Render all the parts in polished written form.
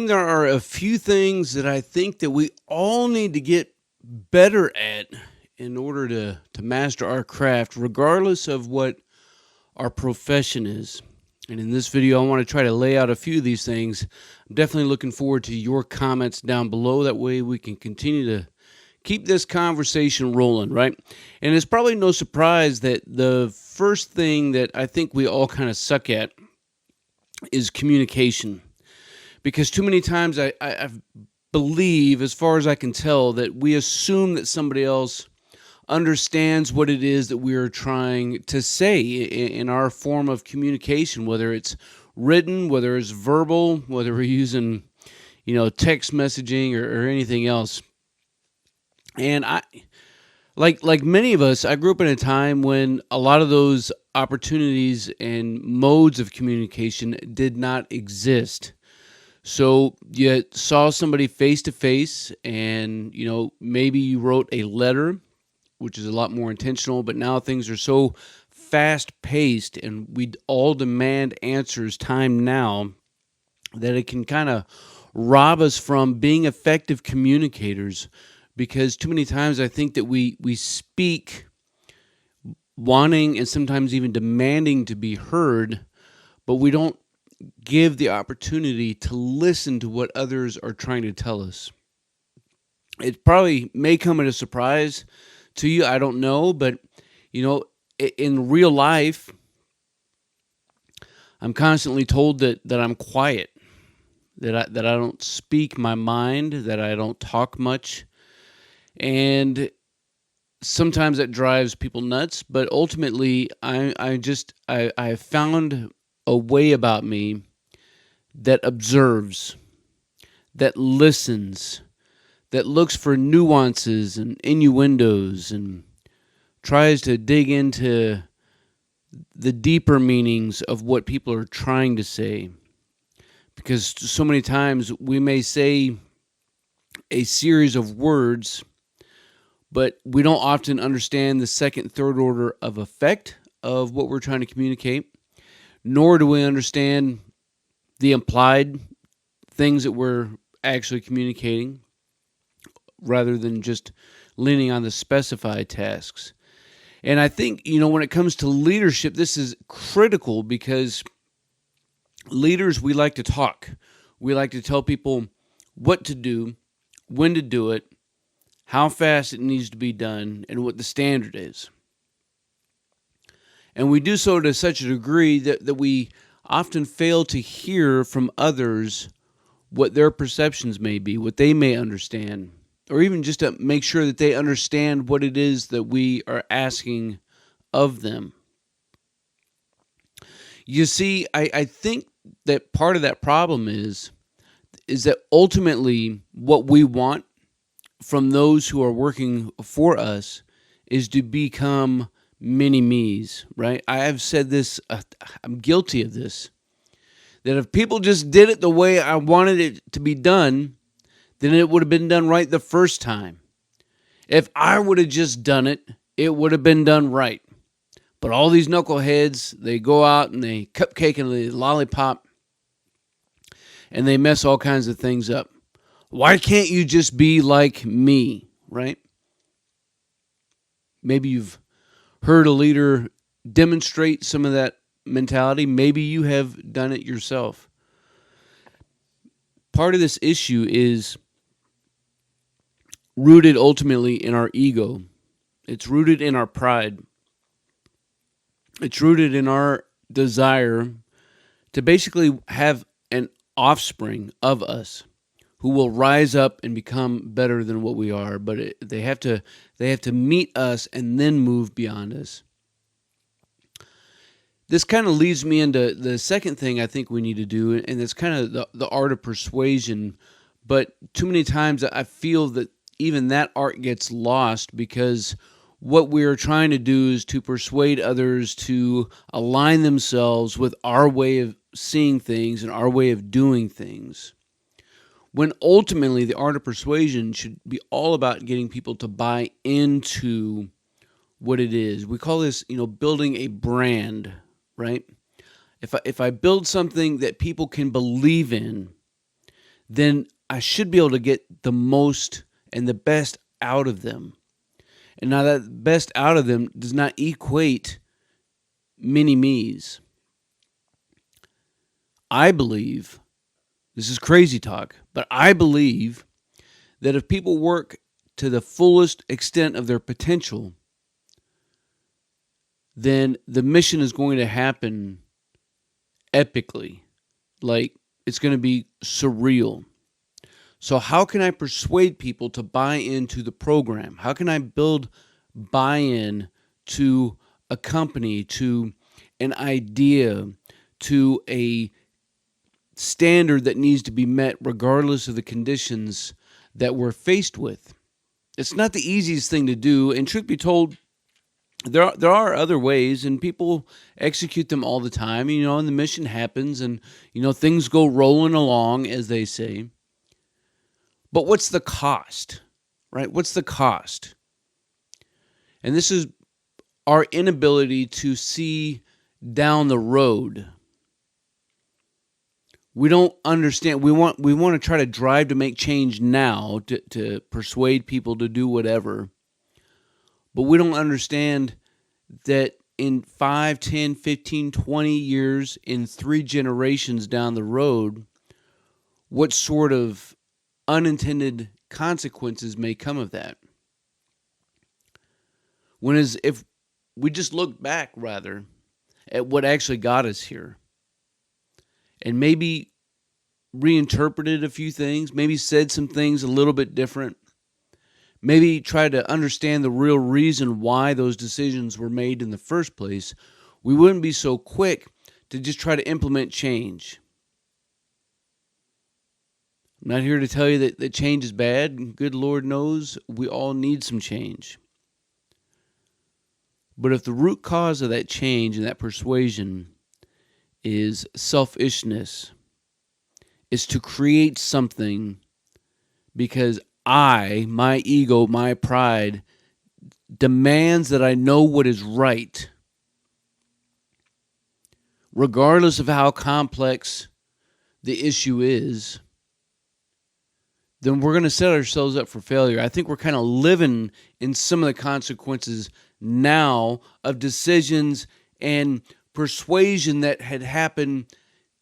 There are a few things that I think that we all need to get better at in order to master our craft, regardless of what our profession is. And in this video, I want to try to lay out a few of these things. I'm definitely looking forward to your comments down below. That way we can continue to keep this conversation rolling, right? And it's probably no surprise that the first thing that I think we all kind of suck at is communication. Because too many times I believe, as far as I can tell, that we assume that somebody else understands what it is that we are trying to say in our form of communication, whether it's written, whether it's verbal, whether we're using, text messaging or anything else. And like many of us, I grew up in a time when a lot of those opportunities and modes of communication did not exist. So you saw somebody face to face, and maybe you wrote a letter, which is a lot more intentional. But now things are so fast paced, and we all demand answers time now, that it can kind of rob us from being effective communicators. Because too many times I think that we speak wanting and sometimes even demanding to be heard, but we don't give the opportunity to listen to what others are trying to tell us. It probably may come as a surprise to you, I don't know, but in real life, I'm constantly told that I'm quiet, that I don't speak my mind, that I don't talk much, and sometimes that drives people nuts. But ultimately, I have found a way about me that observes, that listens, that looks for nuances and innuendos and tries to dig into the deeper meanings of what people are trying to say. Because so many times we may say a series of words, but we don't often understand the second, third order of effect of what we're trying to communicate, nor do we understand the implied things that we're actually communicating, rather than just leaning on the specified tasks. And I think, when it comes to leadership, this is critical, because leaders, we like to talk. We like to tell people what to do, when to do it, how fast it needs to be done, and what the standard is. And we do so to such a degree that we often fail to hear from others what their perceptions may be, what they may understand, or even just to make sure that they understand what it is that we are asking of them. You see, I think that part of that problem is that ultimately what we want from those who are working for us is to become mini me's, right? I have said this, I'm guilty of this, that if people just did it the way I wanted it to be done, then it would have been done right the first time. If I would have just done it, it would have been done right. But all these knuckleheads, they go out and they cupcake and they lollipop, and they mess all kinds of things up. Why can't you just be like me, right? Maybe you've heard a leader demonstrate some of that mentality. Maybe you have done it yourself. Part of this issue is rooted ultimately in our ego. It's rooted in our pride. It's rooted in our desire to basically have an offspring of us who will rise up and become better than what we are. But they have to meet us and then move beyond us. This kind of leads me into the second thing I think we need to do, and it's kind of the art of persuasion. But too many times I feel that even that art gets lost, because what we are trying to do is to persuade others to align themselves with our way of seeing things and our way of doing things. When ultimately the art of persuasion should be all about getting people to buy into what it is. We call this, building a brand, right? If I build something that people can believe in, then I should be able to get the most and the best out of them. And now that best out of them does not equate mini me's. I believe, this is crazy talk, but I believe that if people work to the fullest extent of their potential, then the mission is going to happen epically. Like, it's going to be surreal. So how can I persuade people to buy into the program? How can I build buy-in to a company, to an idea, to a standard that needs to be met regardless of the conditions that we're faced with? It's not the easiest thing to do, and truth be told, there are other ways, and people execute them all the time, and the mission happens, and, things go rolling along, as they say. But what's the cost, right? What's the cost? And this is our inability to see down the road. We don't understand. We want to try to drive to make change now, to persuade people to do whatever. But we don't understand that in 5, 10, 15, 20 years, in 3 generations down the road, what sort of unintended consequences may come of that. If we just look back, rather, at what actually got us here, and maybe reinterpreted a few things, maybe said some things a little bit different, maybe try to understand the real reason why those decisions were made in the first place, we wouldn't be so quick to just try to implement change. I'm not here to tell you that change is bad. Good Lord knows we all need some change. But if the root cause of that change and that persuasion is selfishness, is to create something because my ego, my pride, demands that I know what is right, regardless of how complex the issue is, then we're going to set ourselves up for failure. I think we're kind of living in some of the consequences now of decisions and persuasion that had happened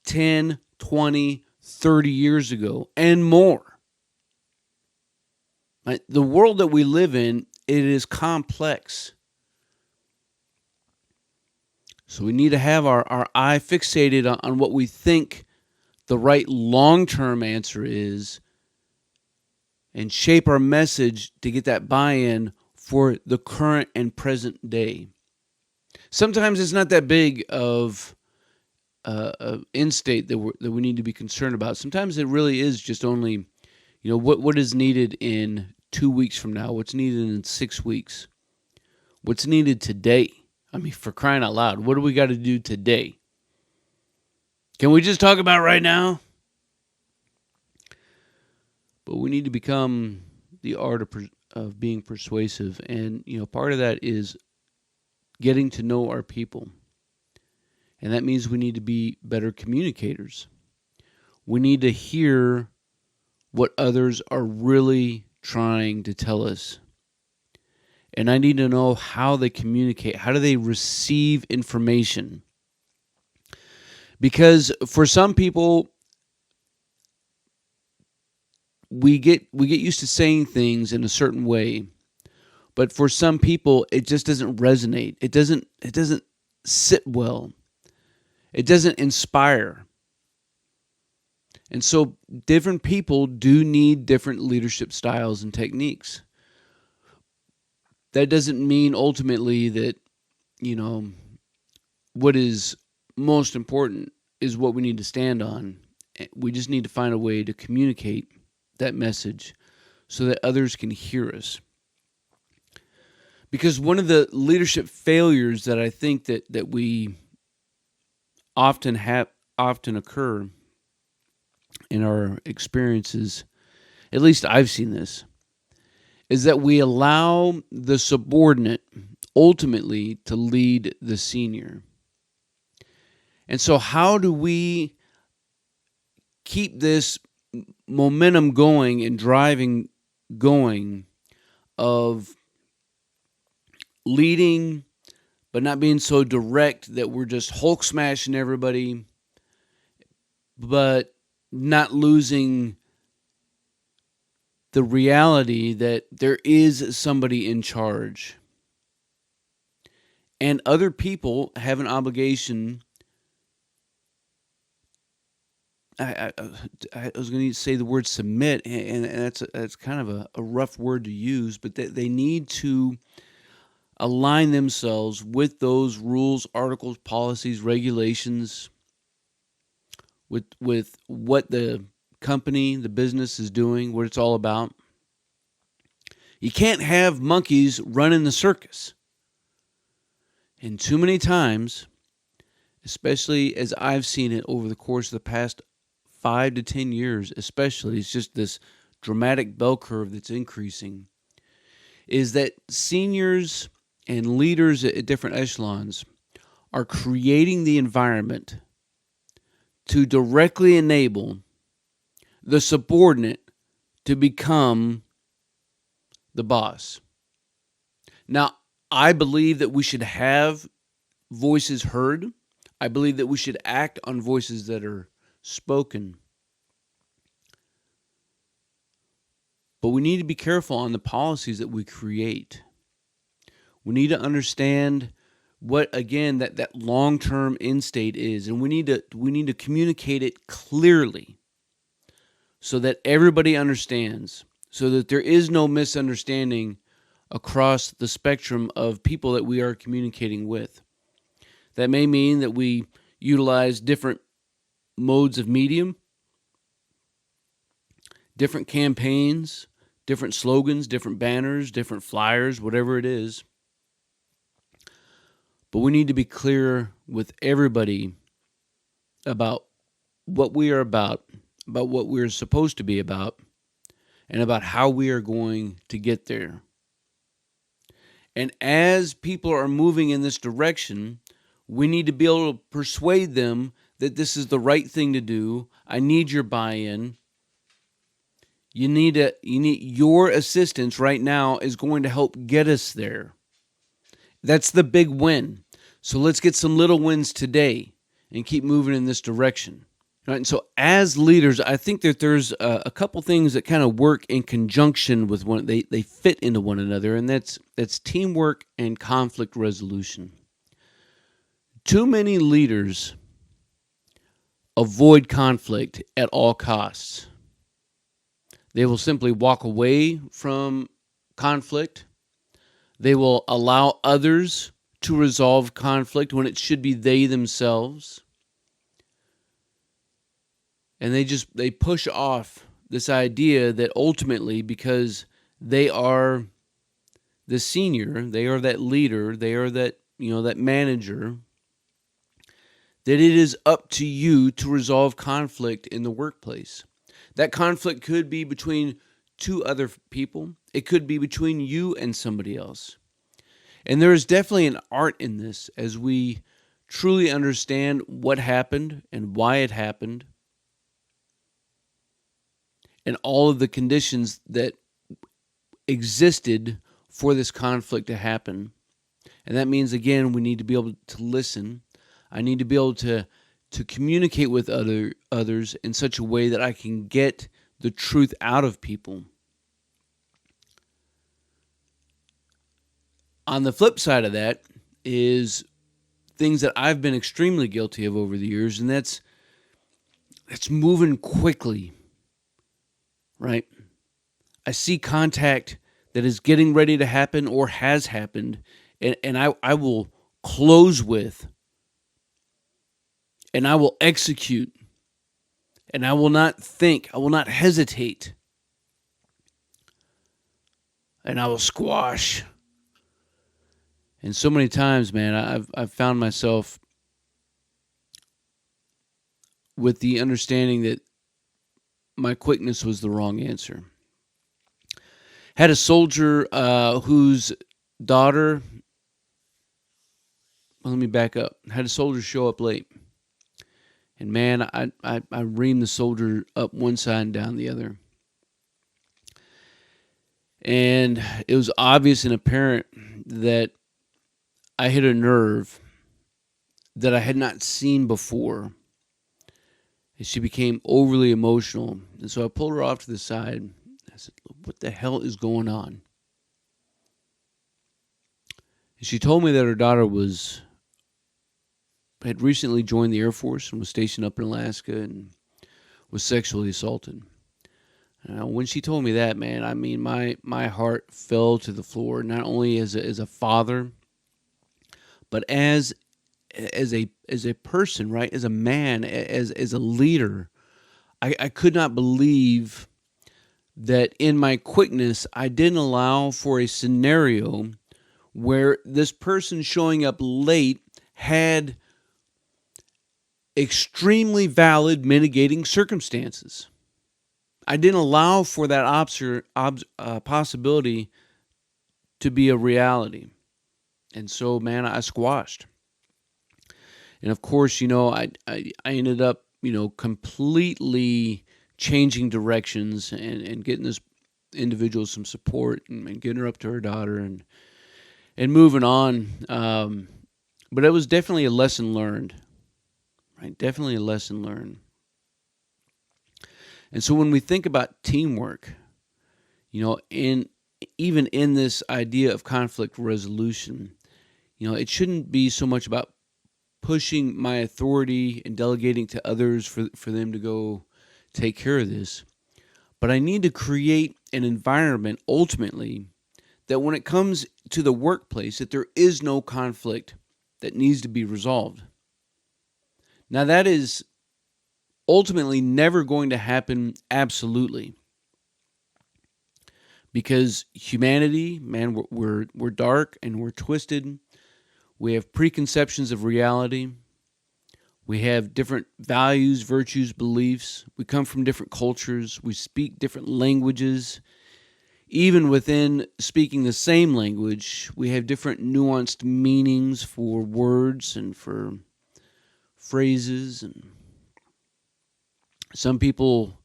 10, 20, 30 years ago and more. Right? The world that we live in, it is complex. So we need to have our eye fixated on what we think the right long-term answer is, and shape our message to get that buy-in for the current and present day. Sometimes it's not that big of an end state that we need to be concerned about. Sometimes it really is just only, what is needed in 2 weeks from now, what's needed in 6 weeks, what's needed today. I mean, for crying out loud, what do we got to do today? Can we just talk about right now? But we need to become the art of being persuasive. And, part of that is getting to know our people. And that means we need to be better communicators. We need to hear what others are really trying to tell us. And I need to know how they communicate. How do they receive information? Because for some people, we get used to saying things in a certain way, but for some people it just doesn't resonate. It doesn't sit well. It doesn't inspire. And so different people do need different leadership styles and techniques. That doesn't mean ultimately that, what is most important is what we need to stand on. We just need to find a way to communicate that message so that others can hear us. Because one of the leadership failures that I think that we often occur in our experiences, at least I've seen this, is that we allow the subordinate ultimately to lead the senior. And so how do we keep this momentum going and driving going of leading, but not being so direct that we're just Hulk smashing everybody, but not losing the reality that there is somebody in charge. And other people have an obligation. I was going to say the word submit, and that's kind of a rough word to use, but they need to align themselves with those rules, articles, policies, regulations, with what the company, the business is doing, what it's all about. You can't have monkeys running the circus. And too many times, especially as I've seen it over the course of the past 5 to 10 years, especially, it's just this dramatic bell curve that's increasing, is that seniors and leaders at different echelons are creating the environment to directly enable the subordinate to become the boss. Now, I believe that we should have voices heard. I believe that we should act on voices that are spoken. But we need to be careful on the policies that we create. We need to understand what, again, that long-term end state is, and we need to communicate it clearly so that everybody understands, so that there is no misunderstanding across the spectrum of people that we are communicating with. That may mean that we utilize different modes of medium, different campaigns, different slogans, different banners, different flyers, whatever it is. But we need to be clear with everybody about what we are about what we're supposed to be about, and about how we are going to get there. And as people are moving in this direction, we need to be able to persuade them that this is the right thing to do. I need your buy-in. You need your assistance right now is going to help get us there. That's the big win. So let's get some little wins today and keep moving in this direction. Right? And so as leaders, I think that there's a couple things that kind of work in conjunction with one. They fit into one another, and that's teamwork and conflict resolution. Too many leaders avoid conflict at all costs. They will simply walk away from conflict. They will allow others to resolve conflict when it should be they themselves. And they push off this idea that ultimately, because they are the senior, they are that leader, they are that, that manager, that it is up to you to resolve conflict in the workplace. That conflict could be between two other people. It could be between you and somebody else. And there is definitely an art in this as we truly understand what happened and why it happened, and all of the conditions that existed for this conflict to happen. And that means, again, we need to be able to listen. I need to be able to communicate with others in such a way that I can get the truth out of people. On the flip side of that is things that I've been extremely guilty of over the years, and that's moving quickly, right? I see contact that is getting ready to happen or has happened, and I will close with, and I will execute, and I will not think, I will not hesitate, and I will squash. And so many times, man, I've found myself with the understanding that my quickness was the wrong answer. Had a soldier whose daughter, well, let me back up. Had a soldier show up late. And man, I reamed the soldier up one side and down the other. And it was obvious and apparent that I hit a nerve that I had not seen before. And she became overly emotional. And so I pulled her off to the side. I said, "What the hell is going on?" And she told me that her daughter had recently joined the Air Force and was stationed up in Alaska and was sexually assaulted. When she told me that, man, I mean, my heart fell to the floor. Not only as a father, but as a person, right? As a man, as a leader, I could not believe that in my quickness, I didn't allow for a scenario where this person showing up late had extremely valid mitigating circumstances. I didn't allow for that possibility to be a reality. And so, man, I squashed. And of course, I ended up, completely changing directions and getting this individual some support and getting her up to her daughter and moving on. But it was definitely a lesson learned, right? Definitely a lesson learned. And so when we think about teamwork, even in this idea of conflict resolution, it shouldn't be so much about pushing my authority and delegating to others for them to go take care of this. But I need to create an environment ultimately that when it comes to the workplace, that there is no conflict that needs to be resolved. Now that is ultimately never going to happen absolutely. Because humanity, man, we're dark and we're twisted. We have preconceptions of reality. We have different values, virtues, beliefs. We come from different cultures. We speak different languages. Even within speaking the same language, we have different nuanced meanings for words and for phrases. And some people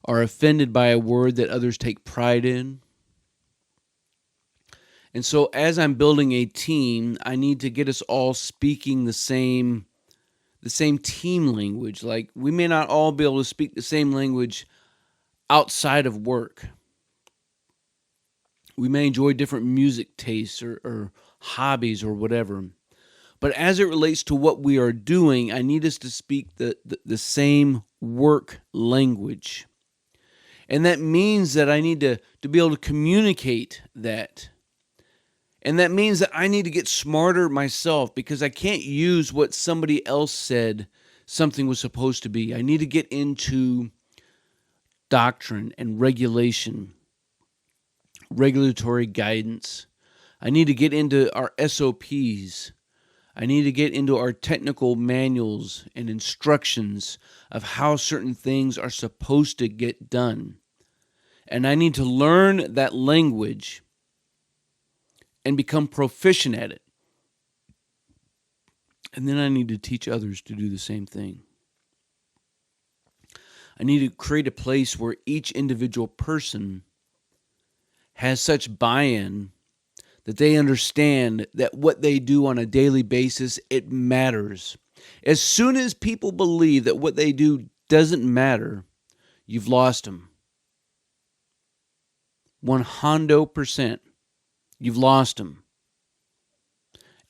are offended by a word that others take pride in. And so as I'm building a team, I need to get us all speaking the same team language. Like, we may not all be able to speak the same language outside of work. We may enjoy different music tastes or hobbies or whatever. But as it relates to what we are doing, I need us to speak the same work language. And that means that I need to be able to communicate that. And that means that I need to get smarter myself, because I can't use what somebody else said something was supposed to be. I need to get into doctrine and regulation, regulatory guidance. I need to get into our SOPs. I need to get into our technical manuals and instructions of how certain things are supposed to get done. And I need to learn that language and become proficient at it. And then I need to teach others to do the same thing. I need to create a place where each individual person has such buy-in that they understand that what they do on a daily basis, it matters. As soon as people believe that what they do doesn't matter, you've lost them. 100%. You've lost them.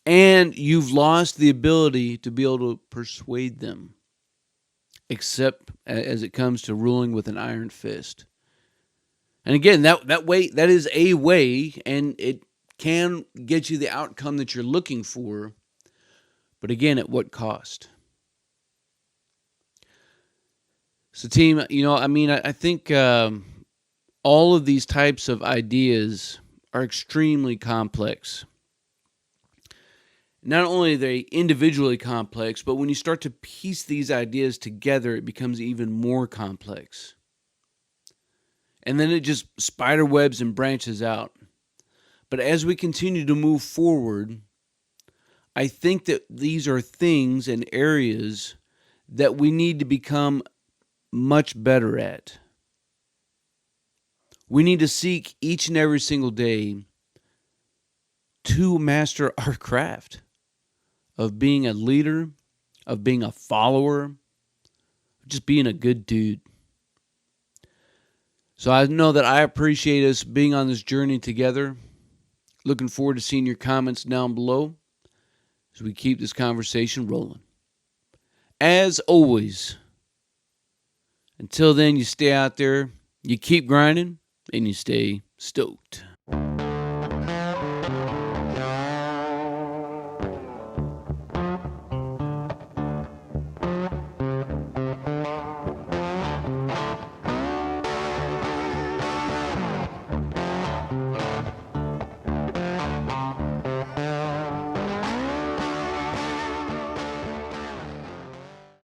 And you've lost the ability to be able to persuade them, except as it comes to ruling with an iron fist. And again, that is a way, and it can get you the outcome that you're looking for, but again, at what cost? So team, I think all of these types of ideas are extremely complex. Not only are they individually complex, but when you start to piece these ideas together, it becomes even more complex. And then it just spider webs and branches out. But as we continue to move forward, I think that these are things and areas that we need to become much better at. We need to seek each and every single day to master our craft of being a leader, of being a follower, just being a good dude. So I know that I appreciate us being on this journey together. Looking forward to seeing your comments down below as we keep this conversation rolling. As always, until then, you stay out there, you keep grinding, and you stay stoked.